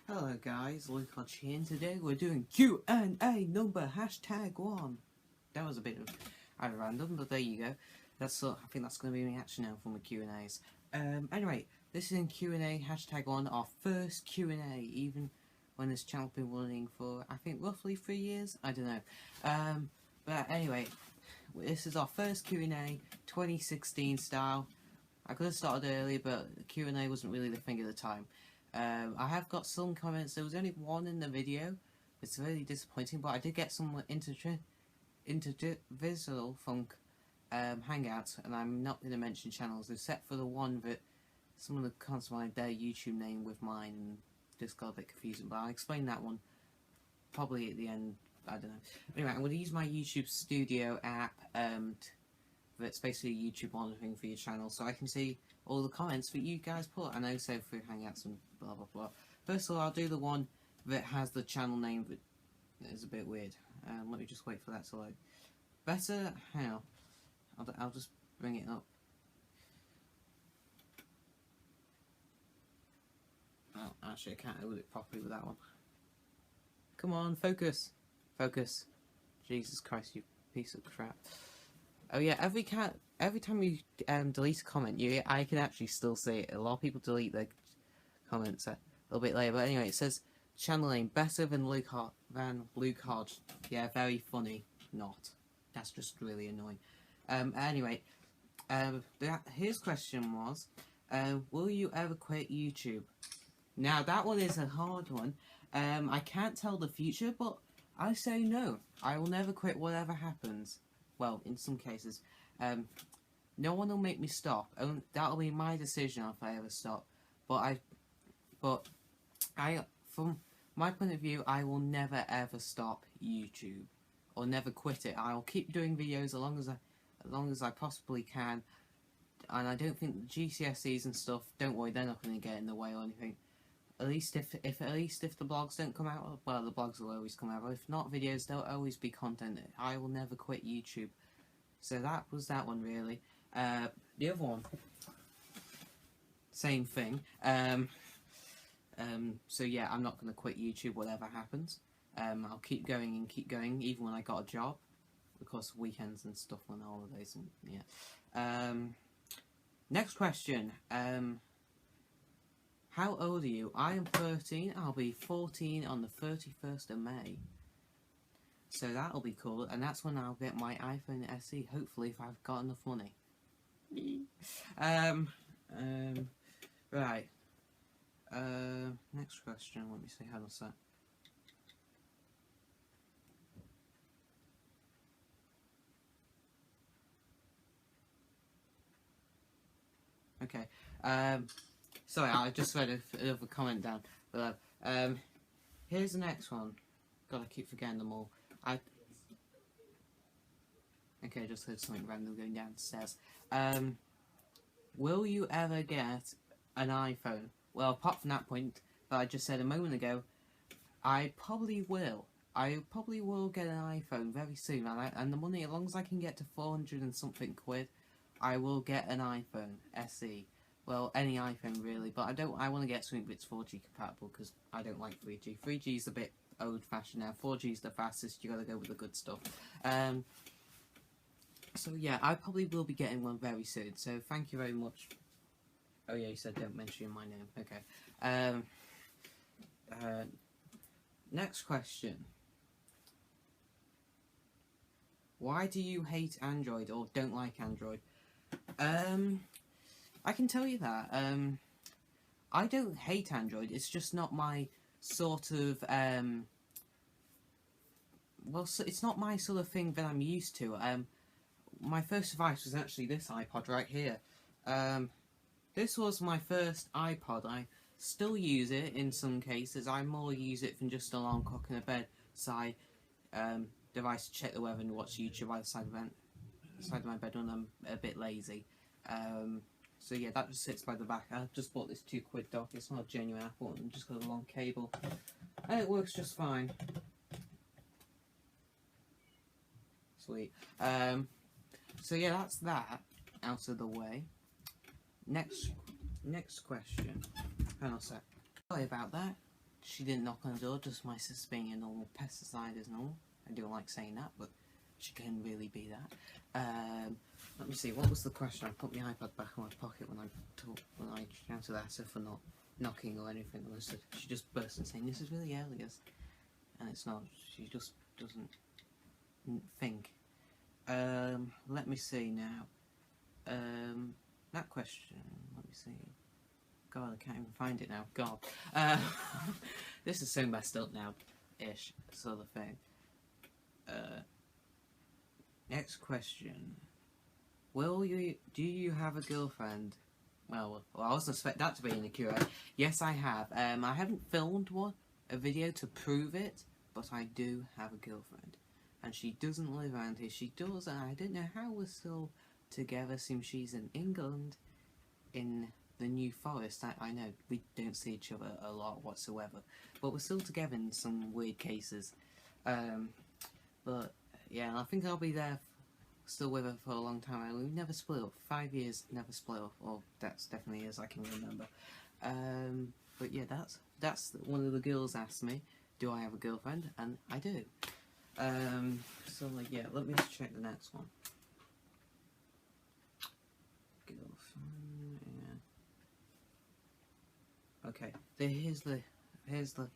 Hello guys, Luke Hodge here, and today we're doing Q&A number #1. That was a bit of random, but there you go. I think that's going to be my action now for my Q&As. Anyway, this is in Q&A #1, our first Q&A, even when this channel's been running for, I think, roughly 3 years? I don't know. But anyway, this is our first Q&A, 2016 style. I could have started early, but Q&A wasn't really the thing at the time. I have got some comments. There was only one in the video. It's really disappointing, but I did get some individual funk hangouts, and I'm not going to mention channels except for the one that someone combined their YouTube name with mine and just got a bit confusing. But I'll explain that one probably at the end. I don't know. Anyway, I'm going to use my YouTube Studio app. That's basically YouTube monitoring for your channel, so I can see all the comments that you guys put, and also through Hangouts and blah blah blah. First of all, I'll do the one that has the channel name that is a bit weird. Let me just wait for that to load. Better how? I'll just bring it up. Oh, actually, I can't hold it properly with that one. Come on, focus, focus. Jesus Christ, you piece of crap. Oh yeah, every time you delete a comment, I can actually still see it. A lot of people delete their comments a little bit later, but anyway, it says channel name better than Luke Hodge. Yeah, very funny. Not. That's just really annoying. Anyway, his question was, will you ever quit YouTube? Now that one is a hard one. I can't tell the future, but I say no. I will never quit whatever happens. Well, in some cases, no one will make me stop. That'll be my decision if I ever stop. But from my point of view, I will never ever stop YouTube, or never quit it. I'll keep doing videos as long as I possibly can. And I don't think the GCSEs and stuff. Don't worry, they're not going to get in the way or anything. At least if the blogs don't come out, well, the blogs will always come out. But if not videos, there'll always be content. I will never quit YouTube. So that was that one, really. The other one, same thing. So yeah, I'm not going to quit YouTube whatever happens. I'll keep going and keep going, even when I got a job. Of course, weekends and stuff on holidays and yeah. Next question. How old are you? I am 13. I'll be 14 on the 31st of May. So that'll be cool, and that's when I'll get my iPhone SE, hopefully, if I've got enough money. Right. Next question, let me see how to set. Okay. Sorry, I just read another comment down below. Here's the next one. God, I keep forgetting them all. Okay, I just heard something random going downstairs. Will you ever get an iPhone? Well, apart from that point that I just said a moment ago, I probably will. I probably will get an iPhone very soon, and the money, as long as I can get to 400 and something quid, I will get an iPhone SE. Well, any iPhone really, but I want to get something that's 4G compatible because I don't like 3G. 3G is a bit old-fashioned now. 4G is the fastest. You got to go with the good stuff. So yeah, I probably will be getting one very soon. So thank you very much. Oh yeah, you said don't mention my name. Okay. Next question. Why do you hate Android or don't like Android? I can tell you that. I don't hate Android. It's just not my sort of well, it's not my sort of thing that I'm used to. My first device was actually this iPod right here. This was my first iPod. I still use it in some cases. I more use it than just an alarm clock and a bedside device to check the weather and watch YouTube by the side of my bed when I'm a bit lazy. So yeah, that just sits by the back. I just bought this £2 dock. It's not a genuine Apple. I've just got a long cable, and it works just fine. Sweet. So yeah, that's that out of the way. Next question. Hang on a sec. Sorry about that. she didn't knock on the door, just my sister being a normal pesticide as normal. I don't like saying that, but she can really be that. Let me see, what was the question? I put my iPad back in my pocket when I shouted at her for not knocking or anything. She just burst in saying, "This is really early," and it's not. She just doesn't think. Let me see now. That question, let me see. God, I can't even find it now. God. This is so messed up now, ish, sort of thing. Next question. Do you have a girlfriend? Well, I wasn't expect that to be in the Q&A. Yes, I have. I haven't filmed a video to prove it, but I do have a girlfriend. And she doesn't live around here. She does, and I don't know how we're still together since she's in England, in the New Forest. I know we don't see each other a lot whatsoever, but we're still together in some weird cases. But yeah, I think I'll be there still with her for a long time. We've never split up. 5 years, never split up. Or that's definitely as I can remember. But yeah, that's one of the girls asked me, do I have a girlfriend? And I do. So like, yeah, let me just check the next one. Girlfriend, yeah. Okay, here's the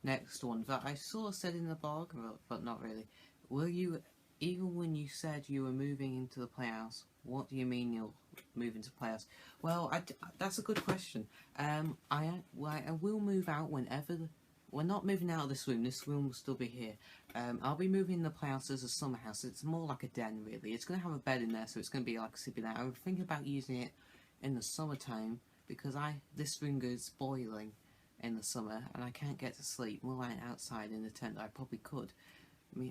next one that I sort of said in the blog, but not really. Will you, even when you said you were moving into the playhouse, what do you mean you'll move into the playhouse? Well, that's a good question. I will move out whenever. We're not moving out of this room. This room will still be here. I'll be moving in the playhouse as a summer house. It's more like a den, really. It's going to have a bed in there, so it's going to be like sleeping there. I'm thinking about using it in the summertime because this room goes boiling in the summer, and I can't get to sleep. More like outside in the tent. I probably could.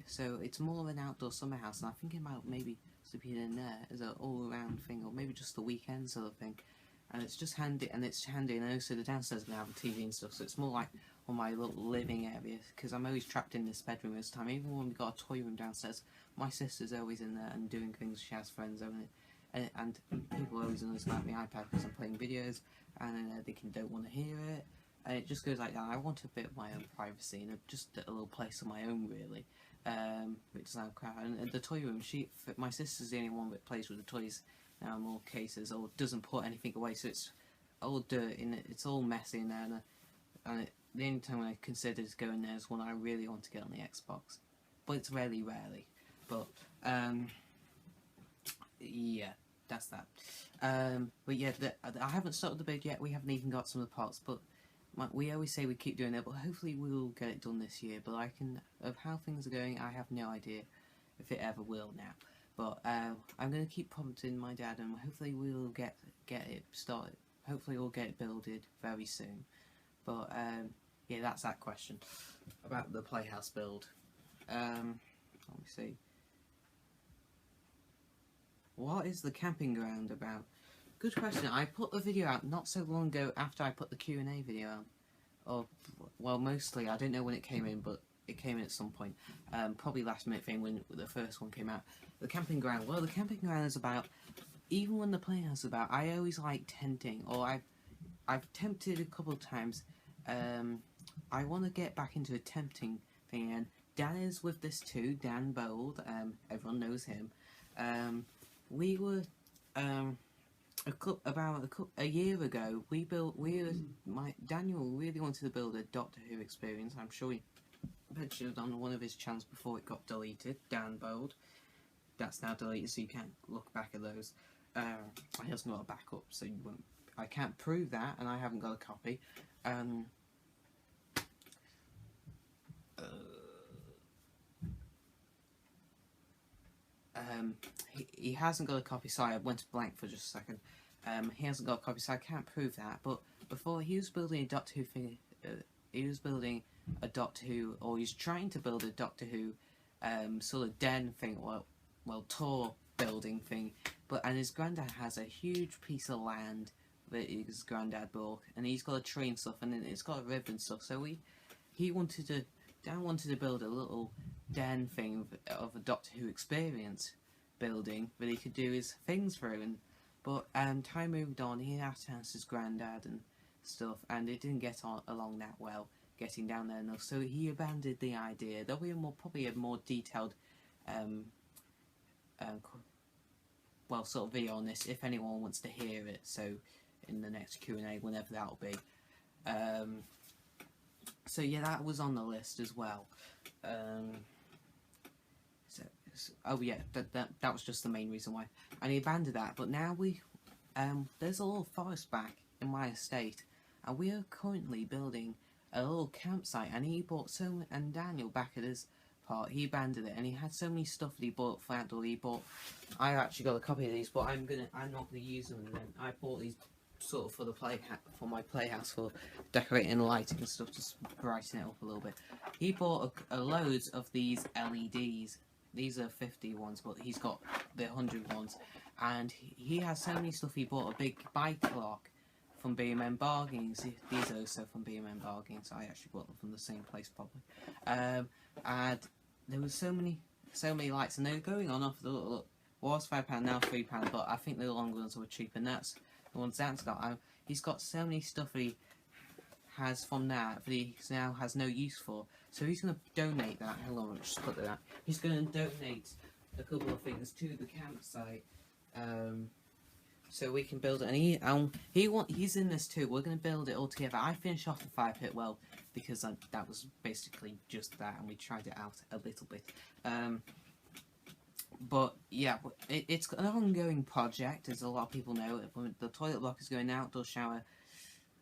So it's more of an outdoor summer house, and I'm thinking about maybe sleeping in there as an all-around thing, or maybe just the weekend sort of thing. And it's just handy, and also the downstairs is going to have a TV and stuff, so it's more like on my little living area, because I'm always trapped in this bedroom most of the time. Even when we've got a toy room downstairs, my sister's always in there and doing things. She has friends over it, and people always understand my iPad because I'm playing videos, and they don't want to hear it, and it just goes like that. I want a bit of my own privacy and just a little place of my own, really. Which doesn't have crap. And the toy room, my sister's the only one that plays with the toys now in more cases, or doesn't put anything away, so it's all dirt in it. It's all messy in there, the only time I consider going there is when I really want to get on the Xbox, but it's rarely. But yeah, that's that. But yeah, I haven't started the build yet. We haven't even got some of the parts, but we always say we keep doing it. But hopefully we'll get it done this year. But of how things are going, I have no idea if it ever will now. But I'm going to keep prompting my dad, and hopefully we'll get it started. Hopefully we'll get it builded very soon. But yeah, that's that question about the playhouse build. Let me see. What is the camping ground about? Good question. I put the video out not so long ago after I put the Q&A video out. Or, well, mostly, I don't know when it came in, but it came in at some point. Probably last minute thing when the first one came out. The camping ground. Well, the camping ground is about, even when the playhouse is about, I always like tenting, or I've tempted a couple of times. I want to get back into a tempting thing, and Dan is with this too, Dan Bold, everyone knows him. We were, a year ago, Daniel really wanted to build a Doctor Who experience. I'm sure he mentioned it on one of his channels before it got deleted, Dan Bold. That's now deleted, so you can't look back at those. He hasn't got a backup, so you won't. I can't prove that, and I haven't got a copy. He hasn't got a copy. Sorry, I went blank for just a second. He hasn't got a copy, so I can't prove that. But before, he was building a Doctor Who thing. He was building a Doctor Who, or he's trying to build a Doctor Who sort of den thing, well, tour building thing. And his granddad has a huge piece of land that his granddad bought, and he's got a tree and stuff, and then it's got a river and stuff. So Dan wanted to build a little den thing of a Doctor Who experience building that he could do his things through. But time moved on. He had to ask his granddad and stuff, and it didn't get along that well. getting down there enough, so he abandoned the idea. There'll be probably a more detailed well, sort of video on this if anyone wants to hear it, so in the next Q&A, whenever that'll be. So yeah, that was on the list as well. Oh yeah, that was just the main reason why. And he abandoned that, but now there's a little forest back in my estate, and we are currently building a little campsite, and he bought and Daniel back at his part, he abandoned it, and he had so many stuff that he bought for outdoor. I actually got a copy of these, but I'm not gonna use them. And then I bought these sort of for my playhouse for decorating and lighting and stuff, just brighten it up a little bit. He bought a loads of these LEDs. These are 50 ones, but he's got the 100 ones, and he has so many stuff. He bought a big bike lock from B&M Bargains. These are also from B&M Bargains. I actually bought them from the same place probably. And there was so many lights, and they're going on offer. Look, was £5, now £3, but I think the longer ones were cheap, and that's the ones Dan's got. He's got so many stuff that he has from that he now has no use for, so he's going to donate that. Hold on, let's just put that. He's going to donate a couple of things to the campsite, so we can build it. And he's in this too. We're going to build it all together. I finished off the fire pit well because that was basically just that, and we tried it out a little bit. But yeah, it's an ongoing project, as a lot of people know. The toilet block is going outdoor shower.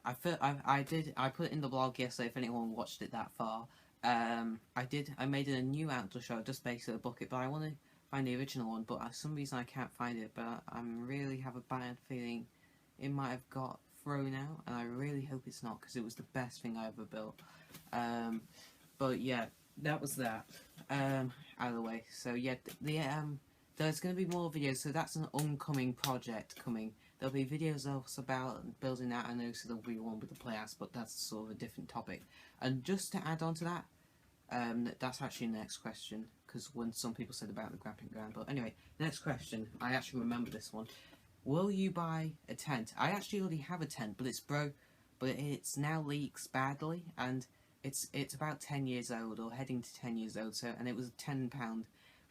I put it in the blog yesterday if anyone watched it that far. I made a new outdoor shower, just basically a bucket, but I want to find the original one, but for some reason I can't find it. But I really have a bad feeling it might have got thrown out, and I really hope it's not, because it was the best thing I ever built. But yeah, that was that out of the way. So yeah, there's going to be more videos, so that's an oncoming project coming. There'll be videos also about building that. I know, so there'll be one with the playhouse, but that's sort of a different topic. And just to add on to that, that's actually the next question, because when some people said about the glamping ground. But anyway, next question, I actually remember this one. Will you buy a tent? I actually already have a tent, but it's now leaks badly, and it's about 10 years old, or heading to 10 years old. So, and it was £10.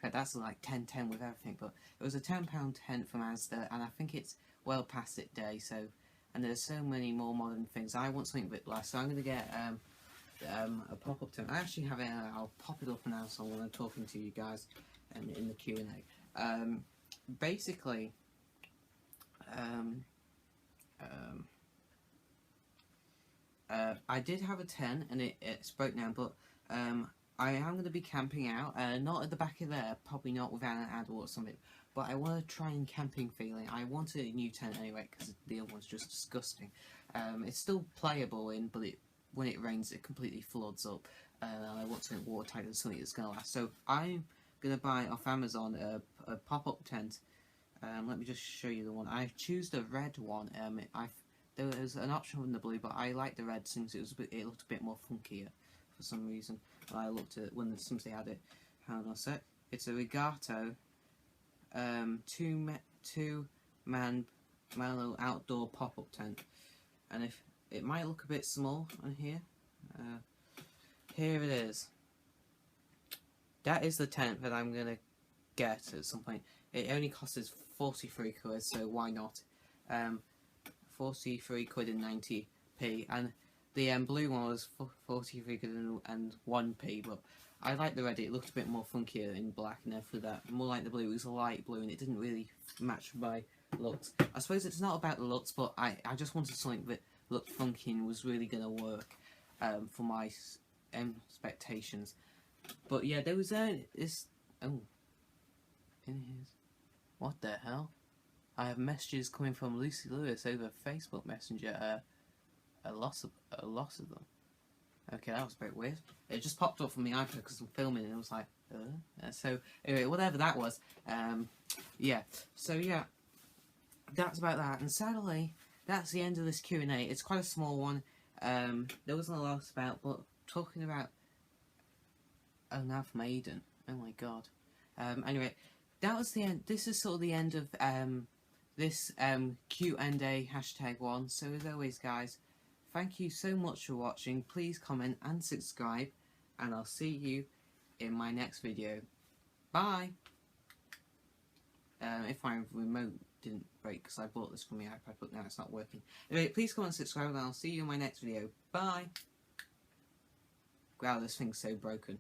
That's like 10 with everything, but it was a £10 tent from Asda, and I think it's well past its day. So, and there's so many more modern things. I want something a bit less, so I'm going to get a pop-up tent. I actually have it. I'll pop it up now, so when I'm talking to you guys in the Q&A. Basically, I did have a tent, and it's broke now, but I am going to be camping out, not at the back of there, probably not without an adult or something, but I want to try and camping feeling. I want a new tent anyway, because the other one's just disgusting. It's still playable but when it rains it completely floods up, and I want something watertight and something that's going to last. So I'm going to buy off Amazon a pop-up tent. Let me just show you the one. I choose the red one. There was an option in the blue, but I like the red since it looked a bit more funkier for some reason. I looked at when since they had it. Hang on a sec. It's a Regato two-man Mallow outdoor pop-up tent, and if it might look a bit small on here, here it is. That is the tent that I'm gonna get at some point. It only costs us 43 quid, so why not? 43 quid and 90p, and the blue one was 43 quid and 1p, but I like the red. It looked a bit more funkier in black, and after that, more like the blue. It was a light blue, and it didn't really match my looks. I suppose it's not about the looks, but I just wanted something that looked funky and was really going to work for my expectations. But yeah, there was this. Oh, in here. What the hell? I have messages coming from Lucy Lewis over Facebook Messenger. A loss of them. Okay, that was a bit weird. It just popped up from the iPad because I'm filming, and it was like, so anyway, whatever that was. Yeah. So yeah, that's about that. And sadly, that's the end of this Q&A. It's quite a small one. There wasn't a lot about, but talking about. Oh, now from Aiden. Oh my god. Anyway, that was the end. This is sort of the end of this Q&A #1. So as always, guys, thank you so much for watching. Please comment and subscribe, and I'll see you in my next video. Bye! If my remote didn't break, because I bought this from my iPad, but now it's not working. Anyway, please comment and subscribe, and I'll see you in my next video. Bye! Wow, this thing's so broken.